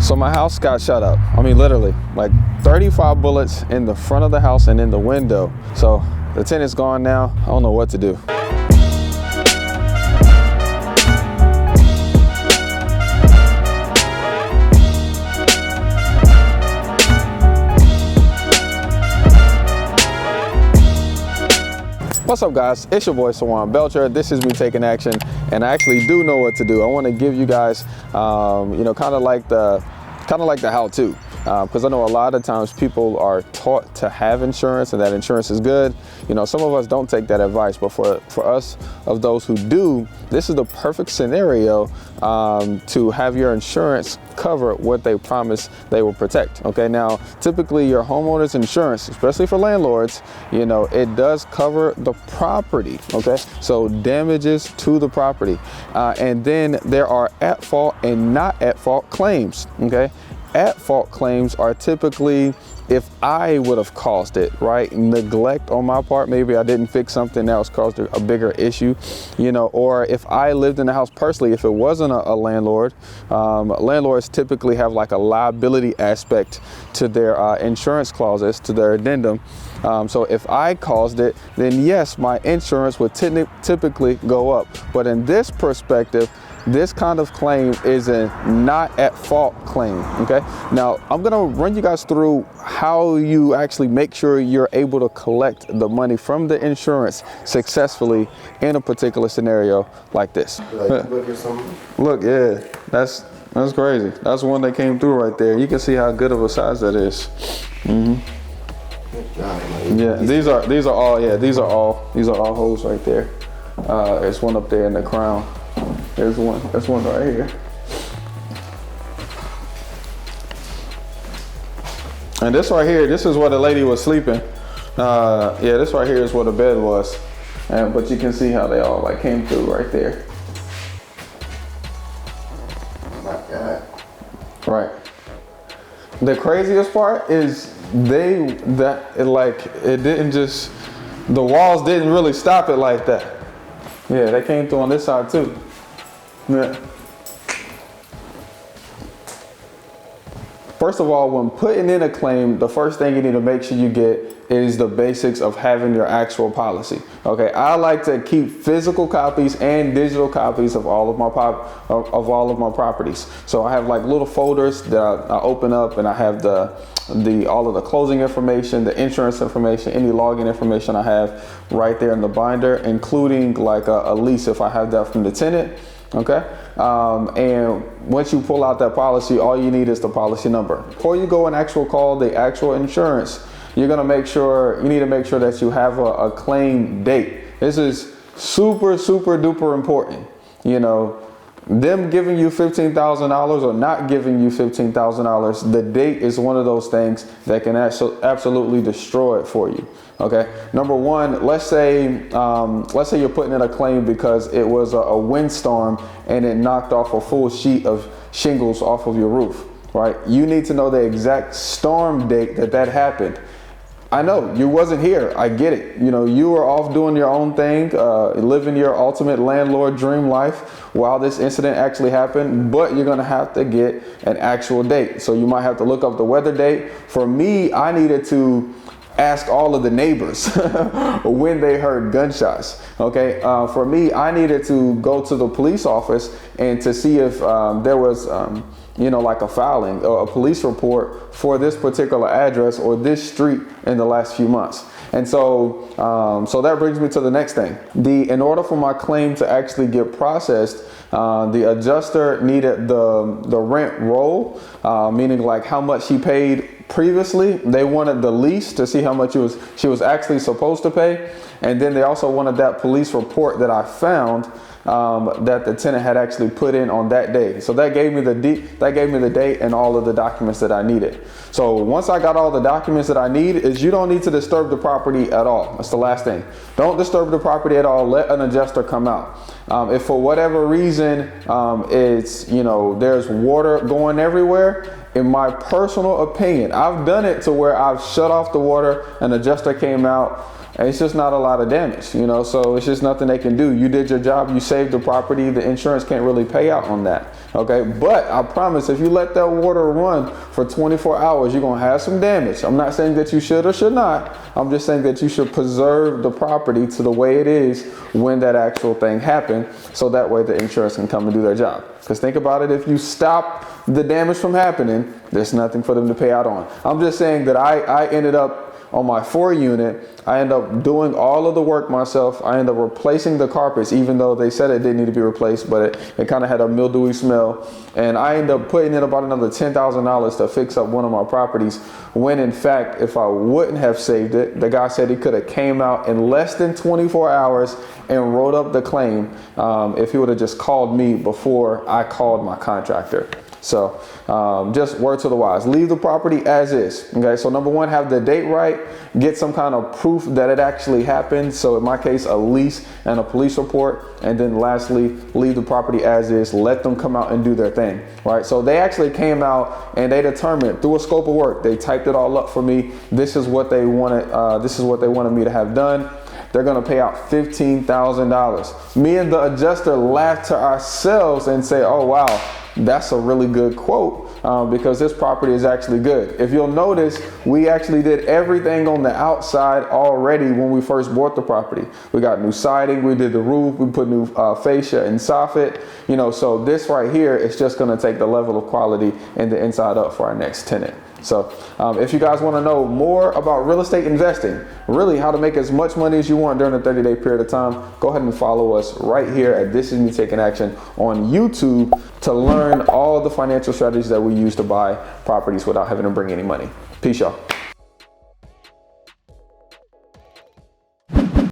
So my house got shot up. I mean, literally, like 35 bullets in the front of the house and in the window. So the tenant's gone now. I don't know what to do. What's up, guys? It's your boy Sawan Belcher. This is me taking action, and I actually do know what to do. I want to give you guys, kind of like the how-to, because I know a lot of times people are taught to have insurance and that insurance is good. You know, some of us don't take that advice, but for us, of those who do, this is the perfect scenario to have your insurance cover what they promise they will protect. Okay, now typically your homeowner's insurance, especially for landlords, you know, it does cover the property. Okay, so damages to the property, and then there are at fault and not at fault claims. Okay, at fault claims are typically if I would have caused it, right? Neglect on my part, maybe I didn't fix something that was caused a bigger issue, you know, or if I lived in the house personally, if it wasn't a landlord. Landlords typically have like a liability aspect to their insurance clauses, to their addendum. So if I caused it, then yes, my insurance would typically go up. But in this perspective, this kind of claim is a not at fault claim. Okay, now I'm gonna run you guys through how you actually make sure you're able to collect the money from the insurance successfully in a particular scenario like this. Look, yeah, that's crazy. That's one that came through right there. You can see how good of a size that is. Yeah, these are all holes right there. There's one up there in the crown. There's one right here. And this right here, this is where the lady was sleeping. Yeah, this right here is where the bed was. But you can see how they all like came through right there. Oh my God. Right. The craziest part is the walls didn't really stop it like that. Yeah, they came through on this side too. Yeah. First of all, when putting in a claim, the first thing you need to make sure you get is the basics of having your actual policy. Okay, I like to keep physical copies and digital copies of all of my properties. So I have like little folders that I open up, and I have all of the closing information, the insurance information, any login information I have right there in the binder, including like a lease if I have that from the tenant. Okay, and once you pull out that policy, all you need is the policy number. Before you go and call the actual insurance, you need to make sure that you have a claim date. This is super duper important. You know, them giving you $15,000 or not giving you $15,000, the date is one of those things that can absolutely destroy it for you. Okay, number one, let's say you're putting in a claim because it was a windstorm and it knocked off a full sheet of shingles off of your roof, right? You need to know the exact storm date that happened. I know you wasn't here. I get it. You know, you were off doing your own thing, living your ultimate landlord dream life while this incident actually happened, but you're going to have to get an actual date. So you might have to look up the weather date. For me, I needed to ask all of the neighbors when they heard gunshots. Okay, for me, I needed to go to the police office and to see if there was like a filing or a police report for this particular address or this street in the last few months. And so that brings me to the next thing. In order for my claim to actually get processed, the adjuster needed the rent roll, meaning like how much he paid previously. They wanted the lease to see how much she was actually supposed to pay. And then they also wanted that police report that I found that the tenant had actually put in on that day. So that gave me the date and all of the documents that I needed. So once I got all the documents that I need, you don't need to disturb the property at all. That's the last thing. Don't disturb the property at all. Let an adjuster come out. If for whatever reason there's water going everywhere, in my personal opinion, I've done it to where I've shut off the water, an adjuster came out, and it's just not a lot of damage, you know, so it's just nothing they can do. You did your job, you saved the property, the insurance can't really pay out on that, okay? But I promise, if you let that water run for 24 hours, you're gonna have some damage. I'm not saying that you should or should not. I'm just saying that you should preserve the property to the way it is when that actual thing happened, so that way the insurance can come and do their job. Because think about it, if you stop the damage from happening, there's nothing for them to pay out on. I'm just saying that I ended up on my 4 unit, I ended up doing all of the work myself. I ended up replacing the carpets, even though they said it didn't need to be replaced, but it kind of had a mildewy smell. And I ended up putting in about another $10,000 to fix up one of my properties, when in fact, if I wouldn't have saved it, the guy said he could have came out in less than 24 hours and wrote up the claim if he would have just called me before I called my contractor. So just word to the wise, leave the property as is. Okay, so number one, have the date right, get some kind of proof that it actually happened. So in my case, a lease and a police report. And then lastly, leave the property as is, let them come out and do their thing, right? So they actually came out and they determined through a scope of work, they typed it all up for me. This is what they wanted me to have done. They're gonna pay out $15,000. Me and the adjuster laughed to ourselves and say, oh wow, that's a really good quote because this property is actually good. If you'll notice, we actually did everything on the outside already when we first bought the property. We got new siding, we did the roof, we put new fascia and soffit, you know, so this right here is just gonna take the level of quality in the inside up for our next tenant. So if you guys want to know more about real estate investing, really how to make as much money as you want during a 30-day period of time, go ahead and follow us right here at This Is Me Taking Action on YouTube to learn all the financial strategies that we use to buy properties without having to bring any money. Peace, y'all.